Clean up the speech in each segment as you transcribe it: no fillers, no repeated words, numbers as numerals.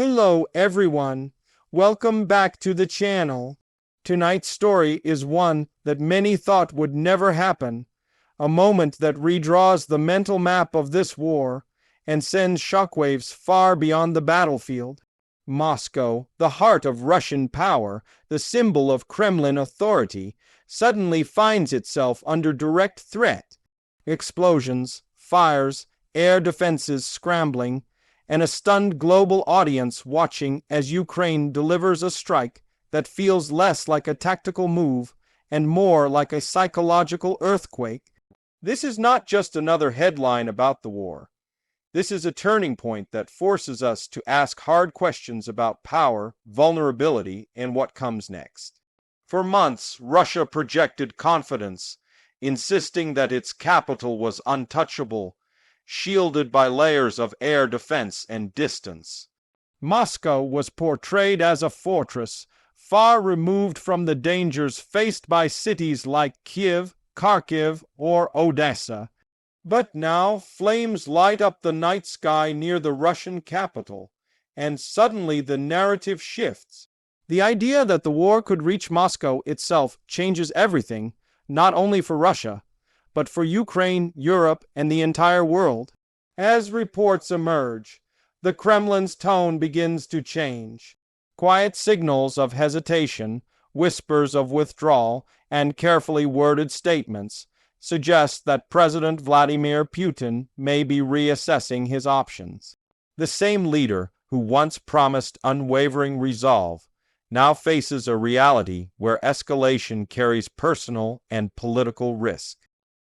Hello everyone, welcome back to the channel. Tonight's story is one that many thought would never happen, a moment that redraws the mental map of this war and sends shockwaves far beyond the battlefield. Moscow, the heart of Russian power, the symbol of Kremlin authority, suddenly finds itself under direct threat. Explosions, fires, air defenses scrambling, and a stunned global audience watching as Ukraine delivers a strike that feels less like a tactical move and more like a psychological earthquake. This is not just another headline about the war. This is a turning point that forces us to ask hard questions about power, vulnerability, and what comes next. For months, Russia projected confidence, insisting that its capital was untouchable, shielded by layers of air defense and distance. Moscow was portrayed as a fortress, far removed from the dangers faced by cities like Kiev, Kharkiv, or Odessa. But now flames light up the night sky near the Russian capital, and suddenly the narrative shifts. The idea that the war could reach Moscow itself changes everything, not only for Russia, but for Ukraine, Europe, and the entire world. As reports emerge, the Kremlin's tone begins to change. Quiet signals of hesitation, whispers of withdrawal, and carefully worded statements suggest that President Vladimir Putin may be reassessing his options. The same leader who once promised unwavering resolve now faces a reality where escalation carries personal and political risk.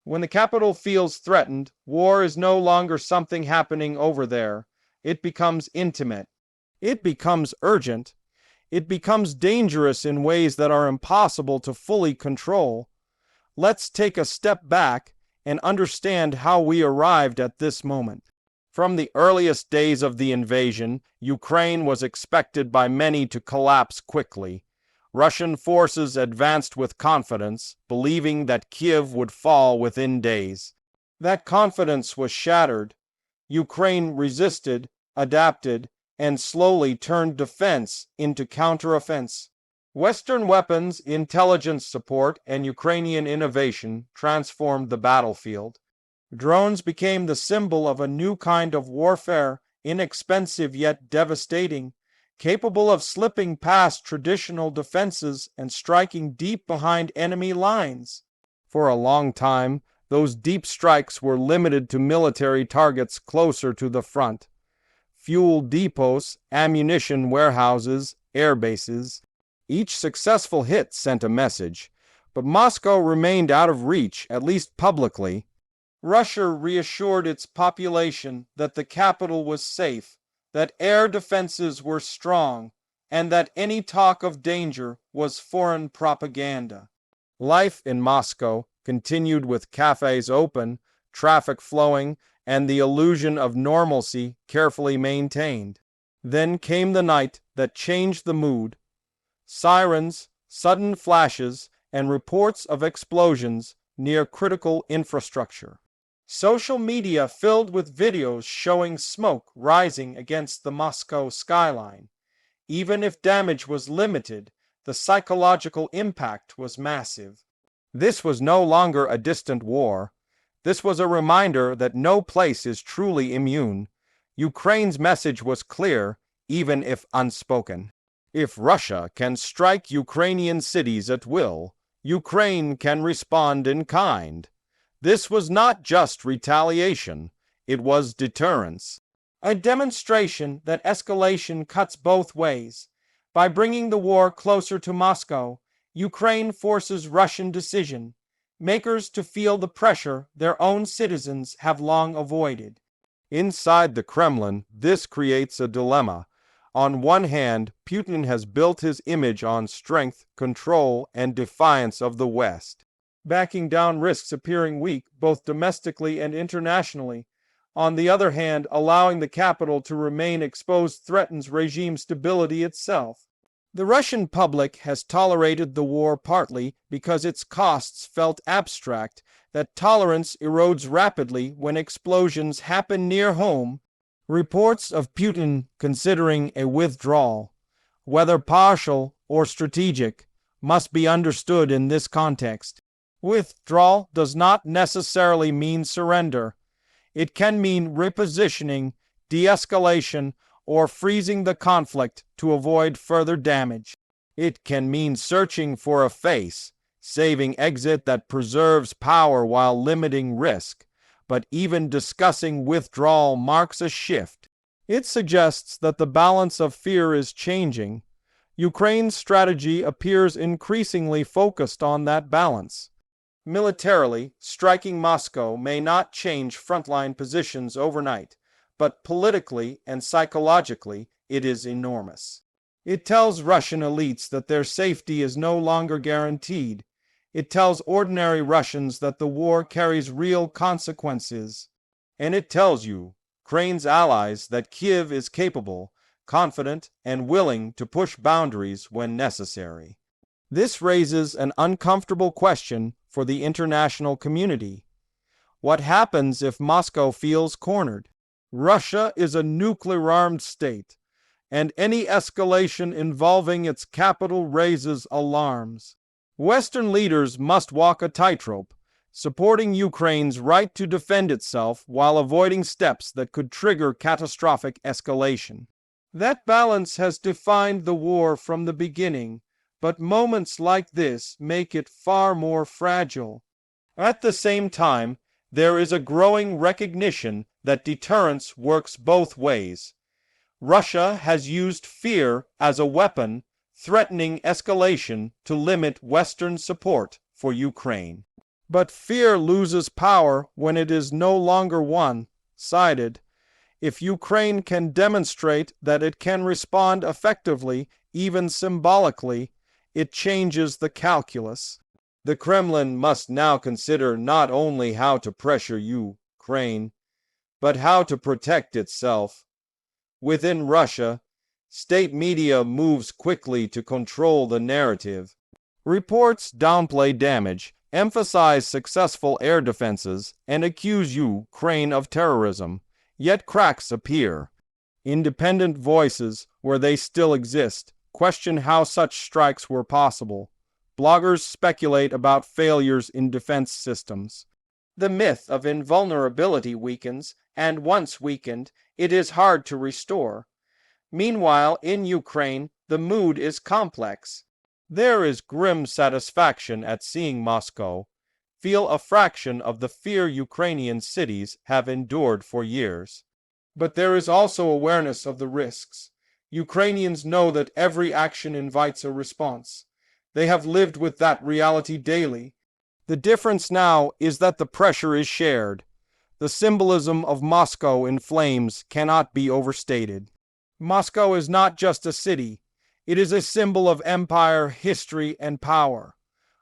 When the capital feels threatened, war is no longer something happening over there. It becomes intimate. It becomes urgent. It becomes dangerous in ways that are impossible to fully control. Let's take a step back and understand how we arrived at this moment. From the earliest days of the invasion, Ukraine was expected by many to collapse quickly. Russian forces advanced with confidence, believing that Kiev would fall within days. That confidence was shattered. Ukraine resisted, adapted, and slowly turned defense into counteroffense. Western weapons, intelligence support, and Ukrainian innovation transformed the battlefield. Drones became the symbol of a new kind of warfare, inexpensive yet devastating, capable of slipping past traditional defenses and striking deep behind enemy lines. For a long time, those deep strikes were limited to military targets closer to the front. Fuel depots, ammunition warehouses, air bases. Each successful hit sent a message, but Moscow remained out of reach, at least publicly. Russia reassured its population that the capital was safe, that air defenses were strong, and that any talk of danger was foreign propaganda. Life in Moscow continued with cafes open, traffic flowing, and the illusion of normalcy carefully maintained. Then came the night that changed the mood. Sirens, sudden flashes, and reports of explosions near critical infrastructure. Social media filled with videos showing smoke rising against the Moscow skyline. Even if damage was limited, the psychological impact was massive. This was no longer a distant war. This was a reminder that no place is truly immune. Ukraine's message was clear, even if unspoken. If Russia can strike Ukrainian cities at will, Ukraine can respond in kind. This was not just retaliation, it was deterrence. A demonstration that escalation cuts both ways. By bringing the war closer to Moscow, Ukraine forces Russian decision makers to feel the pressure their own citizens have long avoided. Inside the Kremlin, this creates a dilemma. On one hand, Putin has built his image on strength, control, and defiance of the West. Backing down risks appearing weak, both domestically and internationally. On the other hand, allowing the capital to remain exposed threatens regime stability itself. The Russian public has tolerated the war partly because its costs felt abstract, that tolerance erodes rapidly when explosions happen near home. Reports of Putin considering a withdrawal, whether partial or strategic, must be understood in this context. Withdrawal does not necessarily mean surrender. It can mean repositioning, de-escalation, or freezing the conflict to avoid further damage. It can mean searching for a face, saving exit that preserves power while limiting risk. But even discussing withdrawal marks a shift. It suggests that the balance of fear is changing. Ukraine's strategy appears increasingly focused on that balance. Militarily, striking Moscow may not change frontline positions overnight, but politically and psychologically it is enormous. It tells Russian elites that their safety is no longer guaranteed. It tells ordinary Russians that the war carries real consequences. And it tells Ukraine's allies that Kiev is capable, confident, and willing to push boundaries when necessary. This raises an uncomfortable question for the international community. What happens if Moscow feels cornered? Russia is a nuclear-armed state, and any escalation involving its capital raises alarms. Western leaders must walk a tightrope, supporting Ukraine's right to defend itself while avoiding steps that could trigger catastrophic escalation. That balance has defined the war from the beginning, but moments like this make it far more fragile. At the same time, there is a growing recognition that deterrence works both ways. Russia has used fear as a weapon, threatening escalation to limit Western support for Ukraine. But fear loses power when it is no longer one-sided. If Ukraine can demonstrate that it can respond effectively, even symbolically, it changes the calculus. The Kremlin must now consider not only how to pressure Ukraine, but how to protect itself. Within Russia, state media moves quickly to control the narrative. Reports downplay damage, emphasize successful air defenses, and accuse Ukraine of terrorism. Yet cracks appear. Independent voices, where they still exist, question how such strikes were possible. Bloggers speculate about failures in defense systems. The myth of invulnerability weakens, and once weakened, it is hard to restore. Meanwhile, in Ukraine, the mood is complex. There is grim satisfaction at seeing Moscow feel a fraction of the fear Ukrainian cities have endured for years. But there is also awareness of the risks. Ukrainians know that every action invites a response. They have lived with that reality daily. The difference now is that the pressure is shared. The symbolism of Moscow in flames cannot be overstated. Moscow is not just a city. It is a symbol of empire, history, and power.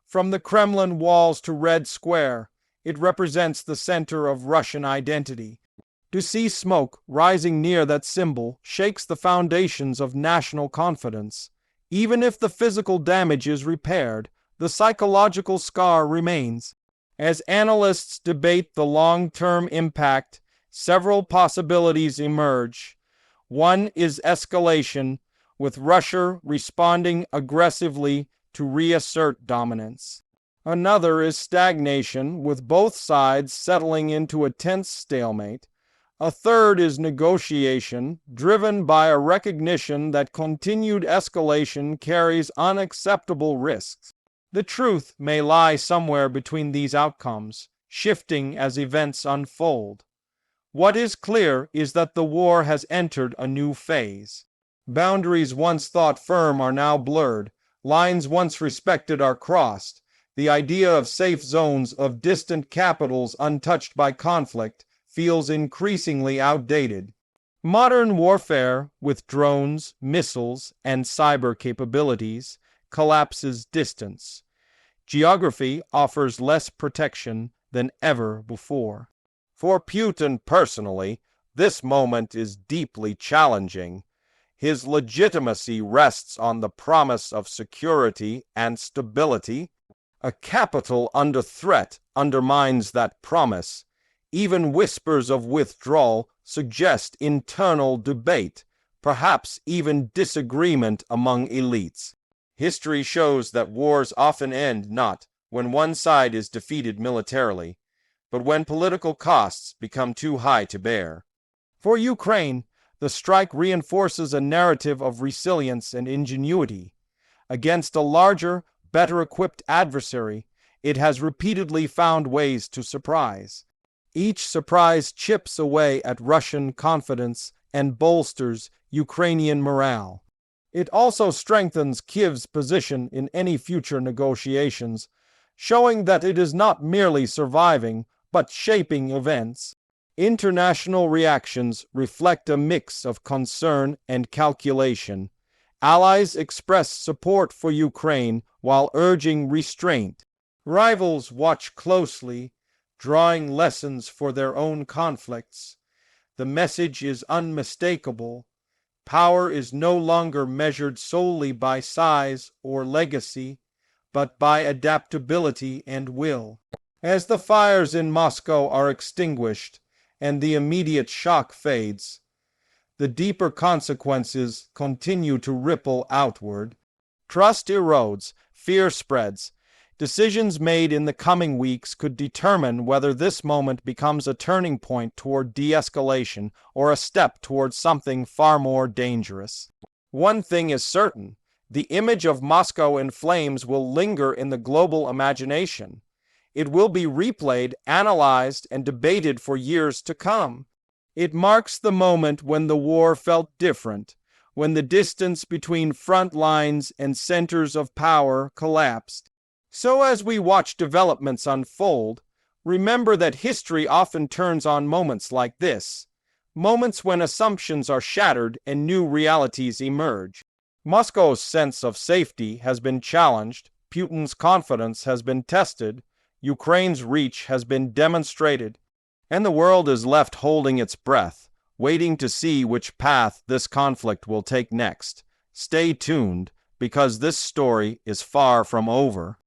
From the Kremlin walls to Red Square, it represents the center of Russian identity. To see smoke rising near that symbol shakes the foundations of national confidence. Even if the physical damage is repaired, the psychological scar remains. As analysts debate the long-term impact, several possibilities emerge. One is escalation, with Russia responding aggressively to reassert dominance. Another is stagnation, with both sides settling into a tense stalemate. A third is negotiation, driven by a recognition that continued escalation carries unacceptable risks. The truth may lie somewhere between these outcomes, shifting as events unfold. What is clear is that the war has entered a new phase. Boundaries once thought firm are now blurred. Lines once respected are crossed. The idea of safe zones of distant capitals untouched by conflict feels increasingly outdated. Modern warfare, with drones, missiles, and cyber capabilities, collapses distance. Geography offers less protection than ever before. For Putin personally, this moment is deeply challenging. His legitimacy rests on the promise of security and stability. A capital under threat undermines that promise. Even whispers of withdrawal suggest internal debate, perhaps even disagreement among elites. History shows that wars often end not when one side is defeated militarily, but when political costs become too high to bear. For Ukraine, the strike reinforces a narrative of resilience and ingenuity. Against a larger, better-equipped adversary, it has repeatedly found ways to surprise. Each surprise chips away at Russian confidence and bolsters Ukrainian morale. It also strengthens Kyiv's position in any future negotiations, showing that it is not merely surviving, but shaping events. International reactions reflect a mix of concern and calculation. Allies express support for Ukraine while urging restraint. Rivals watch closely, drawing lessons for their own conflicts. The message is unmistakable. Power is no longer measured solely by size or legacy, but by adaptability and will. As the fires in Moscow are extinguished and the immediate shock fades, the deeper consequences continue to ripple outward. Trust erodes, fear spreads. Decisions made in the coming weeks could determine whether this moment becomes a turning point toward de-escalation or a step towards something far more dangerous. One thing is certain: the image of Moscow in flames will linger in the global imagination. It will be replayed, analyzed, and debated for years to come. It marks the moment when the war felt different, when the distance between front lines and centers of power collapsed. So as we watch developments unfold, remember that history often turns on moments like this, moments when assumptions are shattered and new realities emerge. Moscow's sense of safety has been challenged, Putin's confidence has been tested, Ukraine's reach has been demonstrated, and the world is left holding its breath, waiting to see which path this conflict will take next. Stay tuned, because this story is far from over.